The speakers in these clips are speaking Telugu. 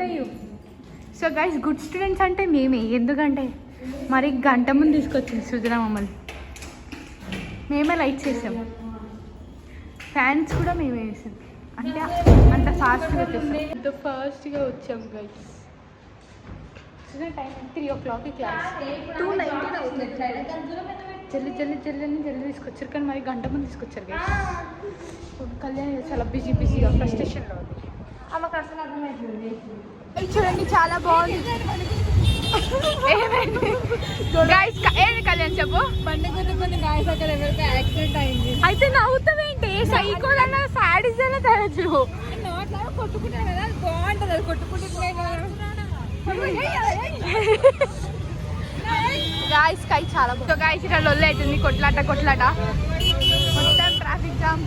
ఇప్పుడే. సో గైస్ గుడ్ స్టూడెంట్స్ అంటే మేమే, ఎందుకంటే మరి గంట ముందు తీసుకొచ్చింది సుజన మమ్మల్ని. మేమే లైట్ చేసాం, ఫ్యాన్స్ కూడా మేమే వేసాం. అంటే అంత ఫాస్ట్గా వచ్చేసాం, అంత ఫాస్ట్గా వచ్చాం గైస్. టైం 3 o'clock క్లాస్, 2:19 అవుతుంది. జల్లి జల్లి జల్లి జల్లి తీసుకొచ్చారు, కానీ మరి గంట ముందు తీసుకొచ్చారు గైస్. కళ్యాణ్ చాలా బిజీగా ఫ్రస్ట్రేషన్లో ఉంది. ఆమెకు అసలు అర్థమైంది. చూడండి చాలా బాగుంది. గైస్ ఏంటి కళ్యాణ్ చెప్పు. బండి కొన్ని గాయస్ అక్కడ ఎవరికో యాక్సిడెంట్ అయింది. అయితే నవ్వుతావేంటి? సైకోల్ అన్న సాడిస్ అన్న తరచు కొట్టుకుంటారు కదా, అది బాగుంటుంది. అది కొట్టుకుంటున్నాయి గాయస్. కై చాలా బాగుంది. గాయస్ ఇక్కడ లొల్లి అవుతుంది, కొట్లాట మొత్తం ట్రాఫిక్ జామ్.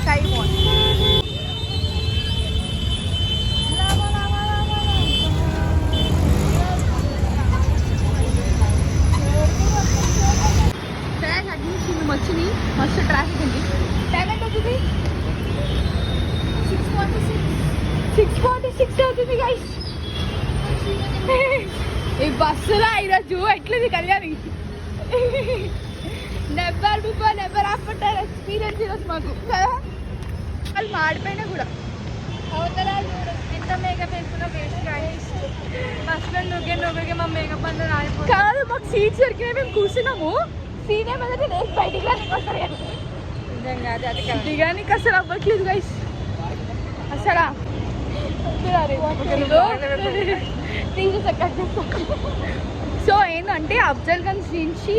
కై బాగుంది. వచ్చింది, మస్తు ట్రాఫిక్ ఉంది. టైం ఎంత అవుతుంది? 6:46 అవుతుంది గైస్. ఈ బస్సులో ఈరోజు ఎట్లుంది Kalyani? Never before never after experience ఈరోజు మాకు కదా. వాళ్ళు మాడిపోయినా కూడా అవతరాలు ఎంత మేకప్ వేసుకున్నా వేస్ట్ గైస్. బస్సులో నువ్వుగే మా మేకప్ అంతా రాయిపోయింది. కాదు, మాకు సీట్స్ దొరికినాయి, మేము కూర్చున్నాము. సీనే మీద బయటికి దిగానికి అసలు అవ్వట్లేదు గైస్. అసలు సో ఏంటంటే అఫ్జల్గంజ్ నుంచి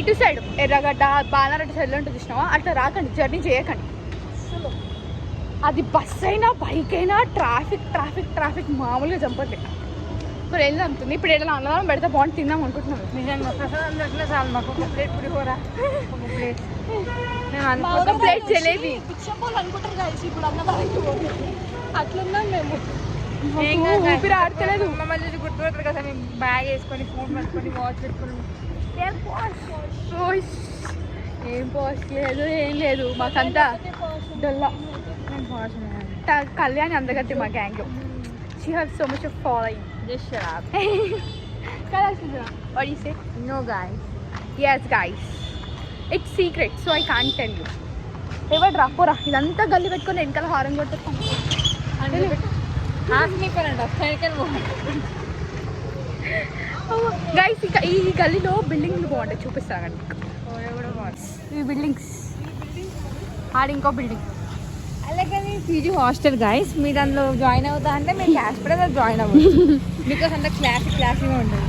ఇటు సైడ్ ఎర్రగడ్డ బాలారెడ్డి సైడ్లో ఉంటుంది చూసినావా, అట్లా రాకండి, జర్నీ చేయకండి. అది బస్ అయినా బైక్ అయినా ట్రాఫిక్ మామూలుగా చంపట్లేదు. ఇప్పుడు వెళ్ళి అమ్ముతుంది. ఇప్పుడు వెళ్ళి అన్నదానం పెడితే బాగుంది, తిందాం అనుకుంటున్నాను. నిజంగా ప్రసాదం దొరికినా చాలు మాకు. ఒక ప్లేట్ పులిహోర, ఒక ప్లేట్ జలేబీ అనుకుంటారు కాదు. ఇప్పుడు అన్నదానం అట్లున్నాం మేము, ఊపిరి ఆడతలేదు. మమ్మల్ని గుర్తుపెడతారు కదా, మేము బ్యాగ్ వేసుకొని ఫోన్ పట్టుకొని వాచ్ పెట్టుకొని. ఏం పాస్ లేదు, ఏం లేదు, మాకంతా డొల్లా. కళ్యాణి అందగట్టి మా gang. She has so much of following. Just shut up. What do you say? No guys. Yes guys. It's secret, so I can't tell you. ఎవరు రాపోరా, ఇదంతా గల్లి పెట్టుకొని వెనకాల హారం కొట్టేస్తాం. గైస్ ఈ గల్లీలో బిల్డింగ్లు బాగుంటాయి, చూపిస్తాను. ఈ బిల్డింగ్స్ ఆడ ఇంకో బిల్డింగ్. అలాగే పీజీ హాస్టల్ గైస్. మీరు అందులో జాయిన్ అవుతా అంటే మీరు క్లాస్ కూడా జాయిన్ అవ్వచ్చు. బికాస్ అంత క్లాసీగా ఉంటుంది.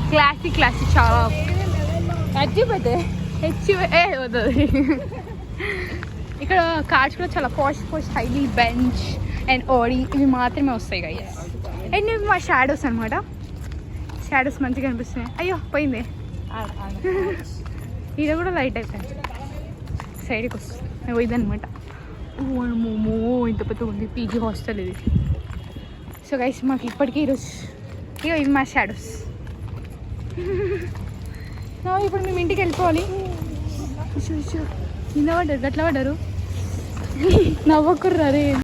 క్లాసీ చాలా హెచ్చుపెట్టే వద్దు. ఇక్కడ కార్డ్స్ కూడా చాలా పాష్ హైలీ బెంచ్ అండ్ ఓడి ఇవి మాత్రమే వస్తాయి గైస్. అండ్ ఇవి మా షాడోస్ అనమాట. షాడోస్ మంచిగా అనిపిస్తున్నాయి. అయ్యో పోయింది. ఇది కూడా లైట్ అయిపోయింది, సైడ్కి వస్తుంది ఇదనమాట. మోమో ఇంత పెద్ద ఉంది పీజీ హాస్టల్ ఇది. సో గైస్ మాకు ఇప్పటికీ ఈరోజు ఇవి మా షాడోస్. ఇప్పుడు మేము ఇంటికి వెళ్ళిపోవాలి. కింద పడ్డారు, గట్ల పడ్డారు, నవ్వకుర్రా రే.